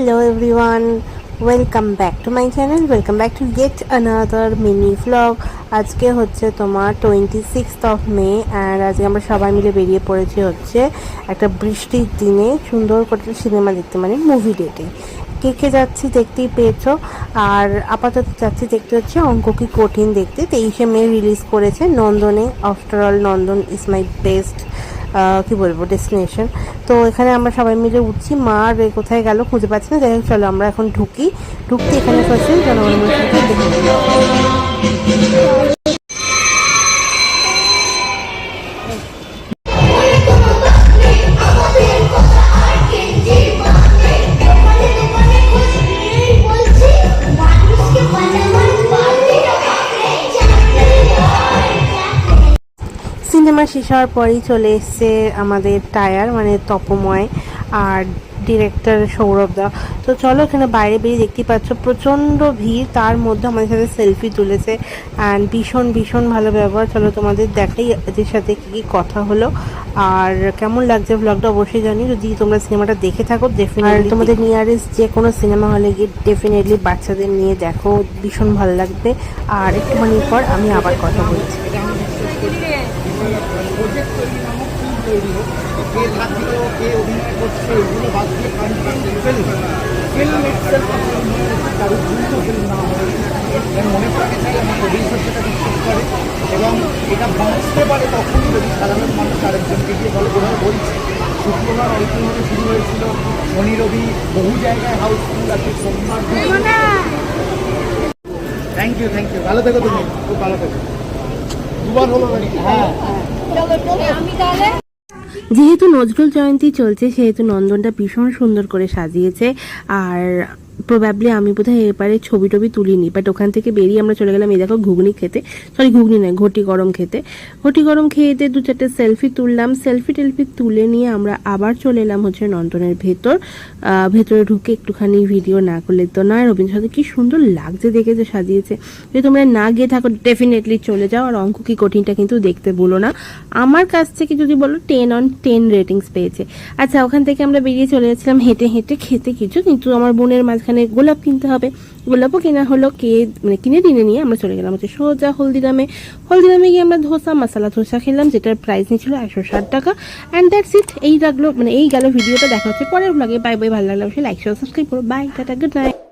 Hello everyone, welcome back to my channel, welcome back to yet another mini vlog. আজকে হচ্ছে তোমার 26th of May and আজকে আমরা সবাই মিলে বেরিয়ে পড়েছি হচ্ছে একটা বৃষ্টির দিনে সুন্দর করে সিনেমা দেখতে, মানে মুভি ডেটে। কে কে যাচ্ছি দেখতেই পেয়েছো। আর আপাতত যাচ্ছি দেখতে হচ্ছে অঙ্ক কি কঠিন দেখতে। 23শে মে রিলিজ করেছে নন্দনে। After all Nandan is my best কি বলবো ডেস্টিনেশন। তো এখানে আমরা সবাই মিলে উঠছি। মা আর কোথায় গেল খুঁজে পাচ্ছি না। যাই হোক চলো আমরা এখন ঢুকতে এখানে ফার্স্ট জনগণমন দেখে নিই। সিনেমা শেষ হওয়ার পরেই চলে এসছে আমাদের টায়ার, মানে তপময় আর ডিরেক্টর সৌরভদা। তো চলো এখানে বাইরে বেরিয়ে দেখতেই পাচ্ছ প্রচণ্ড ভিড়, তার মধ্যে আমাদের সাথে সেলফি তুলেছে অ্যান্ড ভীষণ ভালো ব্যবহার। চলো তোমাদের দেখাই এদের সাথে কী কথা হলো আর কেমন লাগছে ব্লগটা অবশ্যই জানি। যদি তোমরা সিনেমাটা দেখে থাকো ডেফিনেটলি তোমাদের নিয়ারেস্ট যে কোনো সিনেমা হলে গিয়ে ডেফিনেটলি বাচ্চাদের নিয়ে দেখো, ভীষণ ভালো লাগবে। আর একটুখানি পর আমি আবার কথা বলছি। এবং এটা বাঁচতে পারে তখনই যদি সাধারণ মানুষ আরেকজনকে গিয়ে বলে ওরা বলছে। শুক্রবার অল্পভাবে শুরু হয়েছিল, শনি রবি বহু জায়গায় হাউসফুল আছে। সোমবার থ্যাংক ইউ ভালো থেকো, তুমি খুব ভালো থেকো। দুবার হলো নাকি? হ্যাঁ। যেহেতু নজরুল জয়ন্তী চলছে সেহেতু নন্দনটা ভীষণ সুন্দর করে সাজিয়েছে। আর প্রবাবলি আমি বোধহয় এবারে ছবি টবি তুলিনি, বাট ওখান থেকে বেরিয়ে আমরা চলে গেলাম এই দেখো ঘুগনি খেতে, ঘুগনি নয় ঘটি গরম খেতে। ঘটি গরম খেয়েতে 2-4টে সেলফি তুললাম। সেলফি তুলে নিয়ে আমরা আবার চলে এলাম হচ্ছে নন্দনের ভেতরে ঢুকে একটুখানি ভিডিও না করলে তো নয়। রবীন্দ্র সাথে কি সুন্দর লাগছে দেখে যে সাজিয়েছে। যদি তোমরা না গিয়ে থাকো ডেফিনেটলি চলে যাও। আর অঙ্ক কি কঠিনটা কিন্তু দেখতে বলো না। আমার কাছ থেকে যদি বলো 10/10 রেটিংস পেয়েছে। আচ্ছা, ওখান থেকে আমরা বেরিয়ে চলে যাচ্ছিলাম হেঁটে খেতে কিছু, কিন্তু আমার বোনের মাঝখানে গোলাপ কিনতে হবে। গোলাপও কেনা হলো, কিনে নিয়ে আমরা চলে গেলাম হচ্ছে সোজা হলদিরামে গিয়ে আমরা মশলা ধোসা খেলাম, যেটার প্রাইস নিয়েছিল 160 টাকা। And that's it. এই গেল ভিডিওটা। দেখা হচ্ছে পরের ব্লগে। Bye bye. ভালো লাগলে অবশ্যই লাইক শেয়ার সাবস্ক্রাইব করো। Bye, tata, good night.